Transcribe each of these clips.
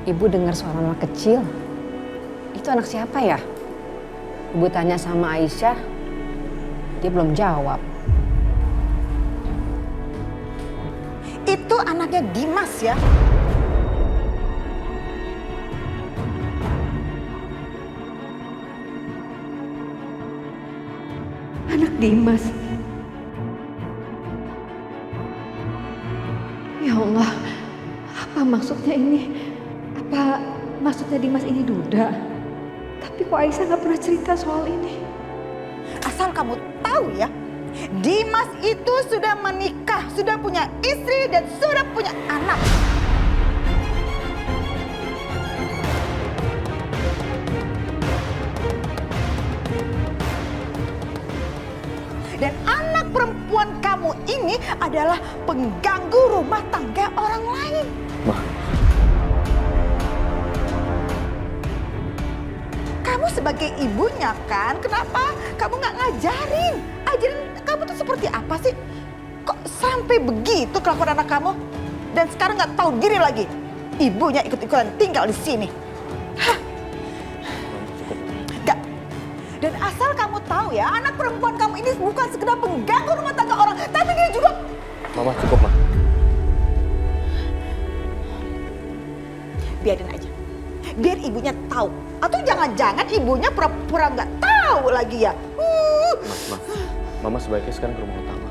Ibu dengar suara anak kecil. Itu anak siapa ya? Ibu tanya sama Aisyah, dia belum jawab. Itu anaknya Dimas ya? Anak Dimas. Ya Allah, apa maksudnya ini? Apa maksudnya Dimas ini duda? Tapi kok Aisyah nggak pernah cerita soal ini? Asal kamu tahu ya, Dimas itu sudah menikah, sudah punya istri dan sudah punya anak. Dan anak perempuan kamu ini adalah pengganggu rumah tangga orang lain. Ma. Kamu sebagai ibunya kan, kenapa kamu nggak ngajarin? Ajarin kamu tuh seperti apa sih? Kok sampai begitu kelakuan anak kamu? Dan sekarang nggak tahu diri lagi. Ibunya ikut-ikutan tinggal di sini. Hah? Nggak. Dan asal kamu tahu ya, anak perempuan kamu ini bukan sekedar pengganggu rumah tangga orang, tapi dia juga... Mama cukup, Ma. Biarin aja. Biar ibunya tahu. Atau jangan-jangan ibunya pura-pura nggak tahu lagi ya. Ma. Mama sebaiknya sekarang ke rumah utama.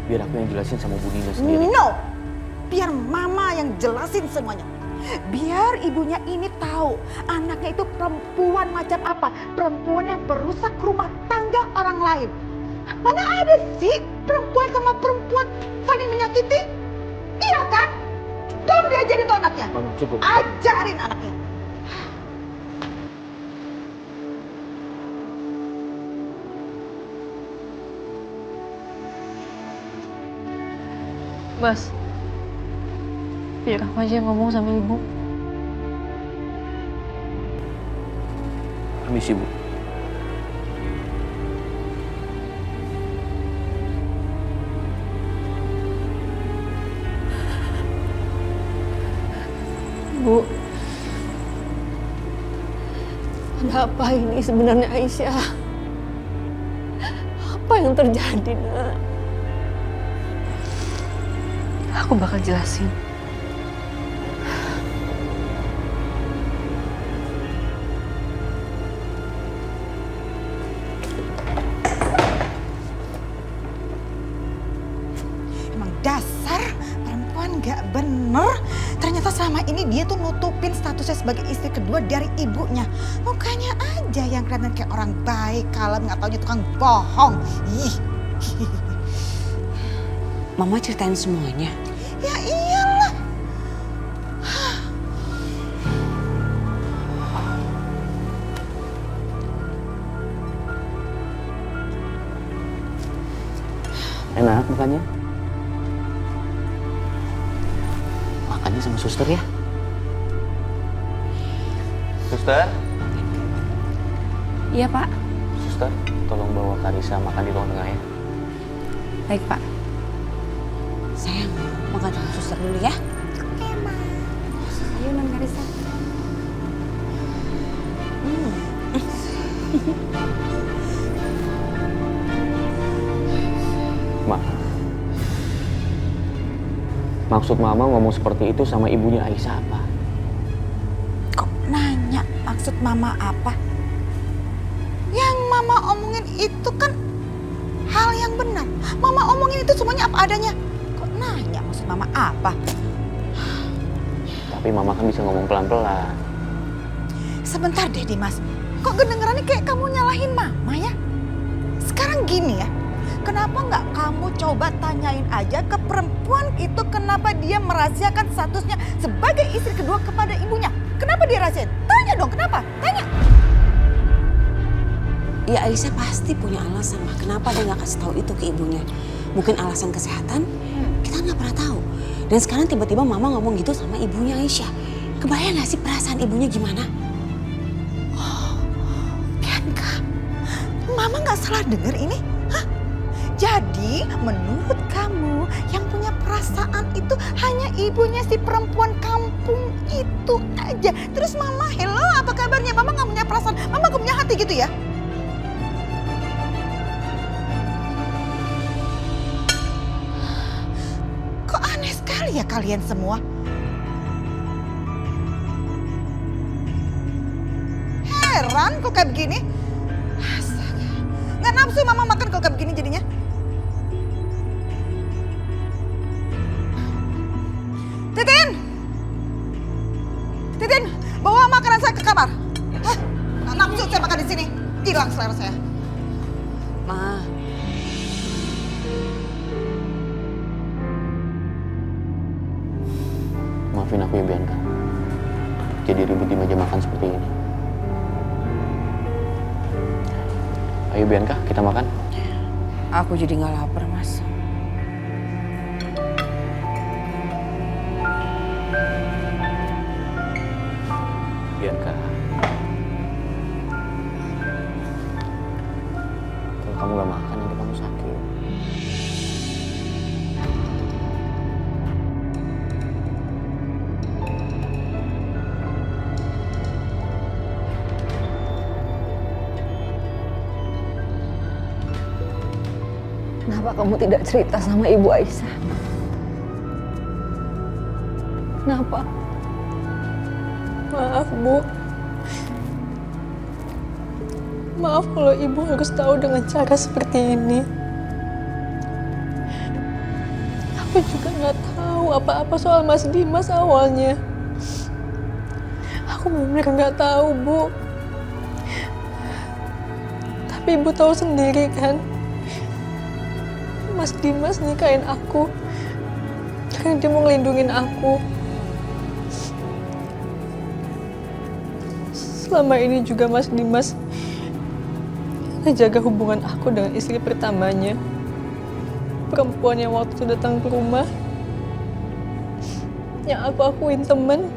Biar aku yang jelasin sama Bu Nina sendiri. No. Biar mama yang jelasin semuanya. Biar ibunya ini tahu anaknya itu perempuan macam apa. Perempuan yang perusak rumah tangga orang lain. Mana ada sih perempuan sama perempuan saling menyakiti? Iya kan? Tolong diajarin tuh anaknya. Mama cukup. Ajarin anaknya. Mas, biar aku aja yang ngomong sama ibu. Permisi, Bu. Bu, ada apa ini sebenarnya Aisyah? Apa yang terjadi, Nak? Aku bakal jelasin. Emang dasar perempuan gak bener. Ternyata selama ini dia tuh nutupin statusnya sebagai istri kedua dari ibunya. Mukanya aja yang kelihatan kayak orang baik, kalem, gak taunya tukang bohong. Ih. Mama ceritain semuanya. Ya iyalah. Enak makannya? Makannya sama suster ya? Suster? Iya, Pak. Suster, tolong bawa Karisa makan di ruang tengah ya. Baik, Pak. Sayang, makan sama suster dulu ya. Ayo, Non Karisa. Ma, maksud Mama ngomong seperti itu sama ibunya Aisyah apa? Kok nanya maksud mama apa? Yang mama omongin itu kan hal yang benar. Mama omongin itu semuanya apa adanya. Kok nanya maksud mama apa? Tapi Mama kan bisa ngomong pelan-pelan. Sebentar deh Dimas. Kok kedengerannya kayak kamu nyalahin mama ya? Sekarang gini ya. Kenapa nggak kamu coba tanyain aja ke perempuan itu kenapa dia merahasiakan statusnya sebagai istri kedua kepada ibunya? Kenapa dia rahasiain? Tanya dong, kenapa? Tanya. Ya Aisyah pasti punya alasan mah. Kenapa dia nggak kasih tahu itu ke ibunya? Mungkin alasan kesehatan? Kita nggak pernah tahu. Dan sekarang tiba-tiba Mama ngomong gitu sama ibunya Aisyah. Kebayang nggak sih perasaan ibunya gimana? Bianca, Mama nggak salah denger ini? Hah? Jadi menurut kamu yang punya perasaan itu hanya ibunya si perempuan kampung itu aja. Terus mama, hello apa kabarnya? Mama gak punya perasaan, mama gak punya hati gitu ya? Kok aneh sekali ya kalian semua? Heran kok kayak begini. Astaga. Gak nafsu mama makan kalau kayak begini jadinya. Titin, bawa makanan saya ke kamar. Hah? Gak nafsu saya makan di sini. Hilang selera saya. Ma, Maafin aku ya Bianca. Jadi ribut di meja makan seperti ini. Ayo Bianca, kita makan. aku jadi nggak lapar, Mas. Bianca. Kalau kamu gak makan, nanti kamu sakit. Kenapa kamu tidak cerita sama Ibu Aisyah? Kenapa? Maaf, Bu. Maaf kalau Ibu harus tahu dengan cara seperti ini. Aku juga nggak tahu apa-apa soal Mas Dimas awalnya. Aku benar nggak tahu, Bu. Tapi Ibu tahu sendiri kan, Mas Dimas nikahin aku karena dia mau ngelindungin aku. Selama ini juga Mas Dimas ngejaga hubungan aku dengan istri pertamanya, perempuan yang waktu itu datang ke rumah, yang aku akuin temen.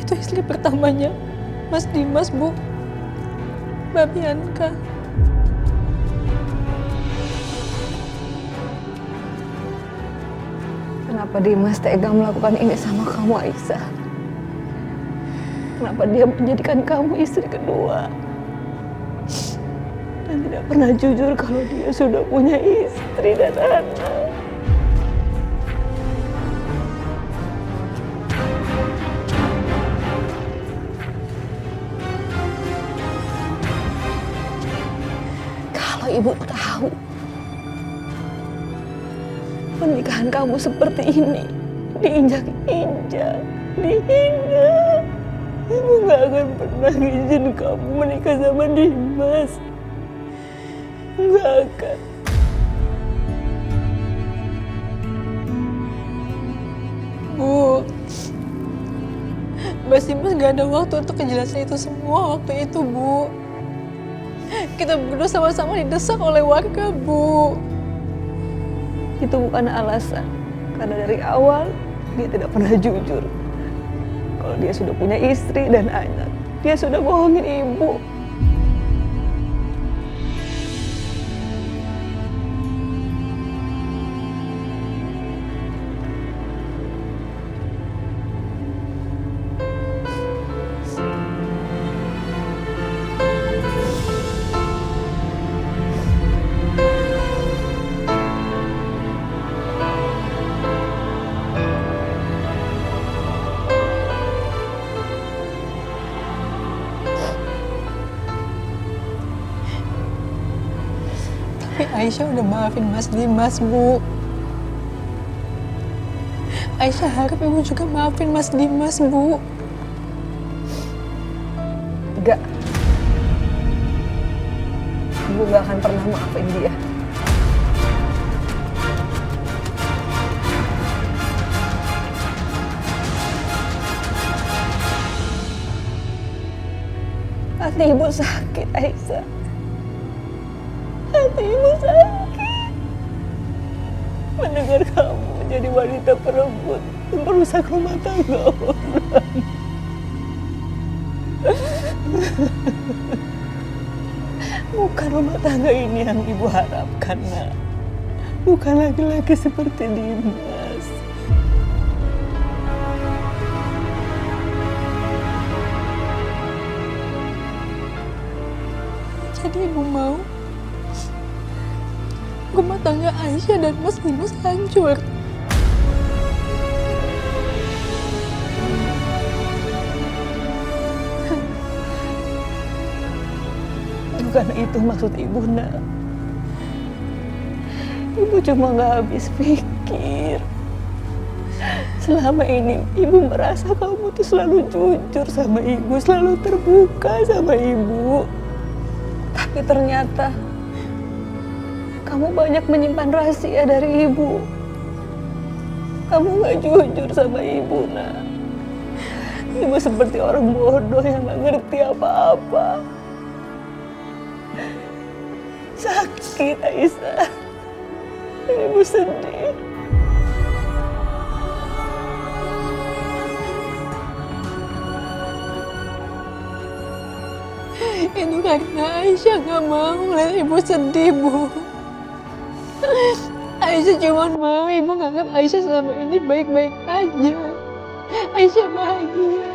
Itu istri pertamanya Mas Dimas, Bu. Mbak Bianca. Kenapa Dimas tega melakukan ini sama kamu, Aisyah? Kenapa dia menjadikan kamu istri kedua? Dan tidak pernah jujur kalau dia sudah punya istri dan anak. Kalau Ibu tahu pernikahan kamu seperti ini, diinjak-injak, dihina, Ibu gak akan pernah izin kamu menikah sama Dimas. Gak akan. Bu, Mas Dimas gak ada waktu untuk ngejelasin itu semua waktu itu, Bu. Kita berdua sama-sama didesak oleh warga, Bu. Itu bukan alasan, karena dari awal dia tidak pernah jujur. Kalau dia sudah punya istri dan anak, dia sudah bohongin Ibu. Tapi Aisyah udah maafin Mas Dimas, Bu. Aisyah harap Ibu juga maafin Mas Dimas, Bu. Enggak. Ibu gak akan pernah maafin dia. Hati Ibu sakit, Aisyah. Hati Ibu sakit mendengar kamu menjadi wanita perempuan yang merusak rumah tangga orang. Bukan rumah tangga ini yang ibu harapkan, nak. Bukan laki-laki seperti Dimas. Jadi ibu mau rumah tangga Aisyah dan Mas Dimas hancur. Bukan itu maksud ibu, nak. Ibu cuma gak habis pikir. Selama ini ibu merasa kamu tuh selalu jujur sama ibu, selalu terbuka sama ibu. Tapi ternyata kamu banyak menyimpan rahasia dari ibu. Kamu gak jujur sama ibu, nak. Ibu seperti orang bodoh yang gak ngerti apa-apa. Sakit, Aisyah. Ibu sedih. Itu karena Aisyah gak mau lihat ibu sedih, Bu. Aisyah cuma mau ibu nganggap Aisyah selama ini baik-baik aja. Aisyah bahagia.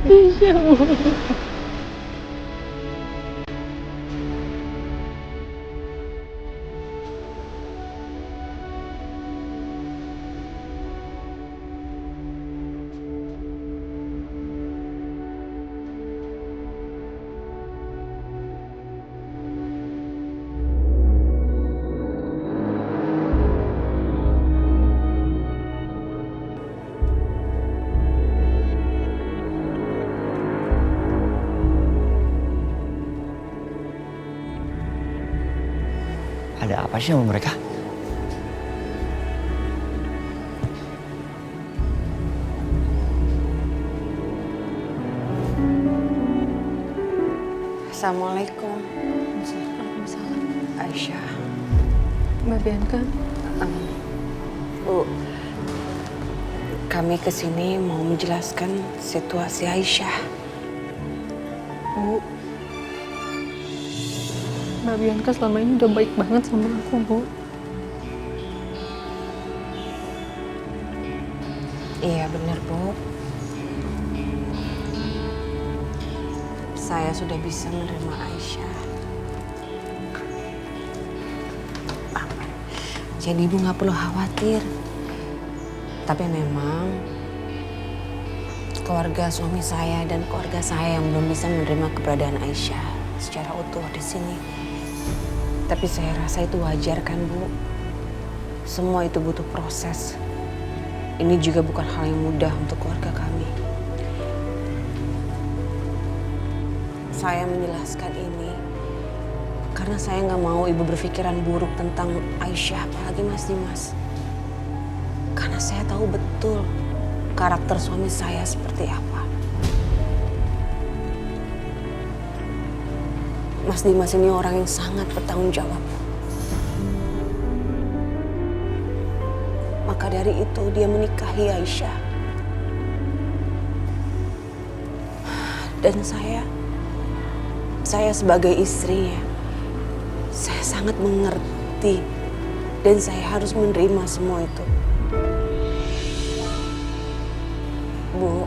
Aisyah, Bu. Ada apa sih sama mereka? Assalamualaikum. Waalaikumsalam. Aisyah. Mbak Bianca, Bu, kami kesini mau menjelaskan situasi Aisyah. Bu, Mbak Bianca selama ini udah baik banget sama aku, Bu. Iya benar, Bu. Saya sudah bisa menerima Aisyah. Jadi Ibu nggak perlu khawatir. Tapi memang keluarga suami saya dan keluarga saya yang belum bisa menerima keberadaan Aisyah secara utuh di sini. Tapi saya rasa itu wajar kan, Bu? Semua itu butuh proses. Ini juga bukan hal yang mudah untuk keluarga kami. Saya menjelaskan ini karena saya nggak mau ibu berpikiran buruk tentang Aisyah, apalagi Mas Dimas. Karena saya tahu betul karakter suami saya seperti apa. Mas Dimas ini orang yang sangat bertanggung jawab. Maka dari itu dia menikahi Aisyah. Dan saya sebagai istrinya, saya sangat mengerti dan saya harus menerima semua itu. Bu,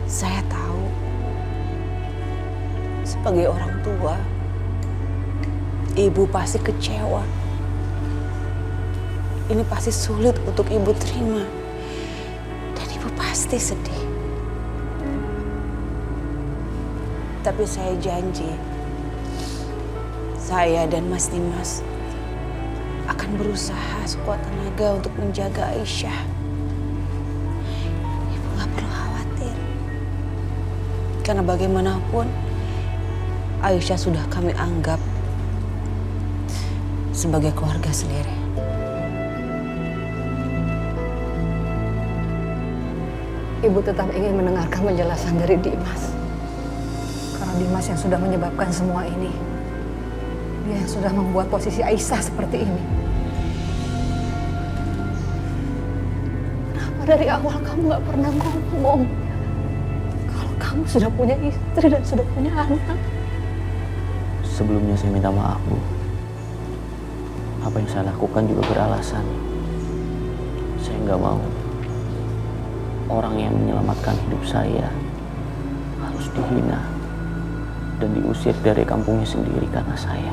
saya tahu sebagai orang tua, ibu pasti kecewa. Ini pasti sulit untuk ibu terima. Dan ibu pasti sedih. Tapi saya janji, saya dan Mas Dimas akan berusaha sekuat tenaga untuk menjaga Aisyah. Ibu gak perlu khawatir. Karena bagaimanapun, Aisyah sudah kami anggap sebagai keluarga sendiri. Ibu tetap ingin mendengarkan penjelasan dari Dimas. Karena Dimas yang sudah menyebabkan semua ini. Dia yang sudah membuat posisi Aisyah seperti ini. Kenapa dari awal kamu gak pernah ngomong kalau kamu kamu sudah punya istri dan sudah punya anak. Sebelumnya saya minta maaf, Bu. Apa yang saya lakukan juga beralasan. Saya nggak mau orang yang menyelamatkan hidup saya harus dihina dan diusir dari kampungnya sendiri karena saya.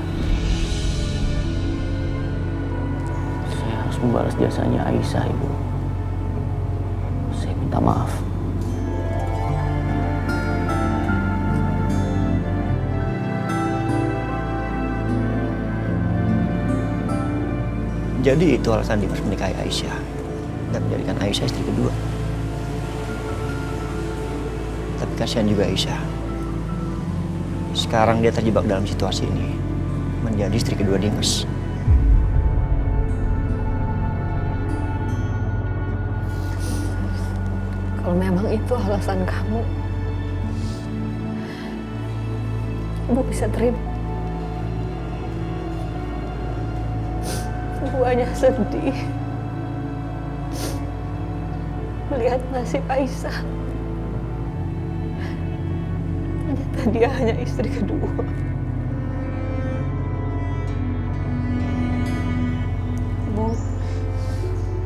Saya harus membalas jasanya Aisyah, Ibu. Saya minta maaf. Jadi itu alasan Dimas menikahi Aisyah dan menjadikan Aisyah istri kedua. Tapi kasihan juga Aisyah. Sekarang dia terjebak dalam situasi ini, menjadi istri kedua Dimas. Kalau memang itu alasan kamu, Ibu bisa terima. Ibu hanya sedih melihat nasib Aisyah. Ternyata dia hanya istri kedua. Bu,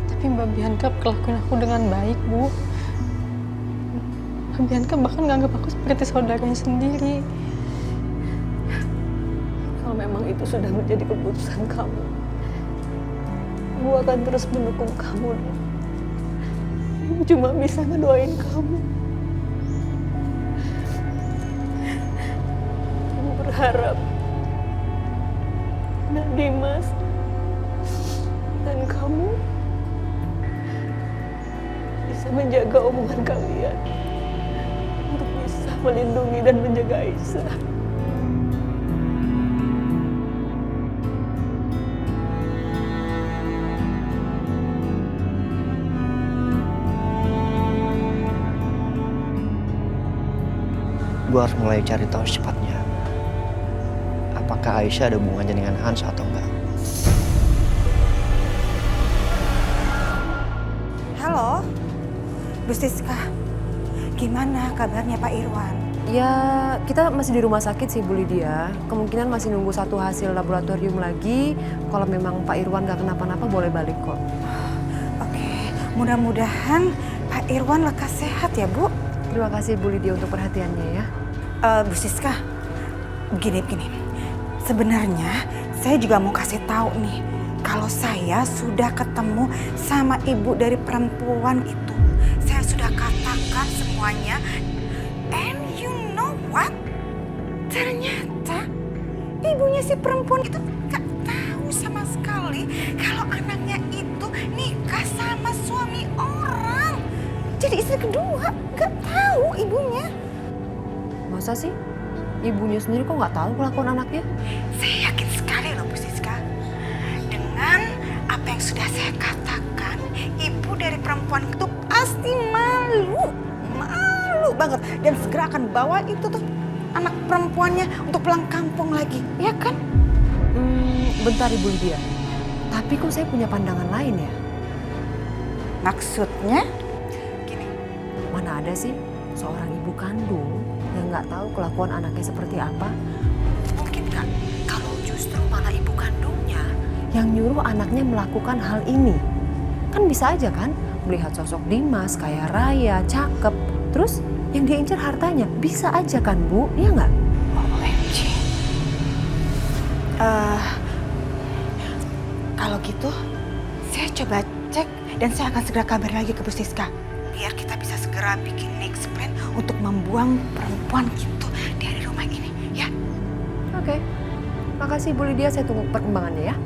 tapi Mbak Bianca perlakuin aku dengan baik, Bu. Mbak Bianca bahkan nganggap aku seperti saudaranya sendiri. Kalau memang itu sudah menjadi keputusan kamu, Ibu akan terus mendukung kamu. Ibu cuma bisa ngedoain kamu. Ibu berharap dan Dimas dan kamu bisa menjaga omongan kalian untuk bisa melindungi dan menjaga Aisyah. Gue harus mulai cari tahu secepatnya. Apakah Aisyah ada hubungannya dengan Hans atau enggak? Halo, Bu Siska. Gimana kabarnya Pak Irwan? Ya, kita masih di rumah sakit sih, Bu Lydia. Kemungkinan masih nunggu satu hasil laboratorium lagi. Kalau memang Pak Irwan nggak kenapa-napa, boleh balik kok. Oke, mudah-mudahan Pak Irwan lekas sehat ya, Bu. Terima kasih, Bu Lydia, untuk perhatiannya ya. Bu Siska, begini. Sebenarnya saya juga mau kasih tahu nih, kalau saya sudah ketemu sama ibu dari perempuan itu. Saya sudah katakan semuanya. And you know what? Ternyata ibunya si perempuan itu gak tahu sama sekali kalau anaknya itu nikah sama suami orang. Jadi istri kedua, gak tahu ibunya. Masa sih? Ibunya sendiri kok nggak tahu kelakuan anaknya? Saya yakin sekali loh Bu Siska. Dengan apa yang sudah saya katakan, ibu dari perempuan itu pasti malu banget. Dan segera akan bawa itu tuh anak perempuannya untuk pulang kampung lagi, ya kan? Bentar Ibu Lydia. Tapi kok saya punya pandangan lain ya? Maksudnya? Mana ada sih seorang ibu kandung yang nggak tahu kelakuan anaknya seperti apa? Mungkin nggak kalau justru malah ibu kandungnya yang nyuruh anaknya melakukan hal ini. Kan bisa aja kan melihat sosok Dimas kaya raya, cakep, terus yang dia incar hartanya. Bisa aja kan Bu, iya nggak? OMG. Kalau gitu saya coba cek dan saya akan segera kabar lagi ke Bu Siska. Biar kita bisa segera bikin next plan untuk membuang perempuan itu dari rumah ini, ya? Oke. Makasih Bu Lydia, saya tunggu perkembangannya ya.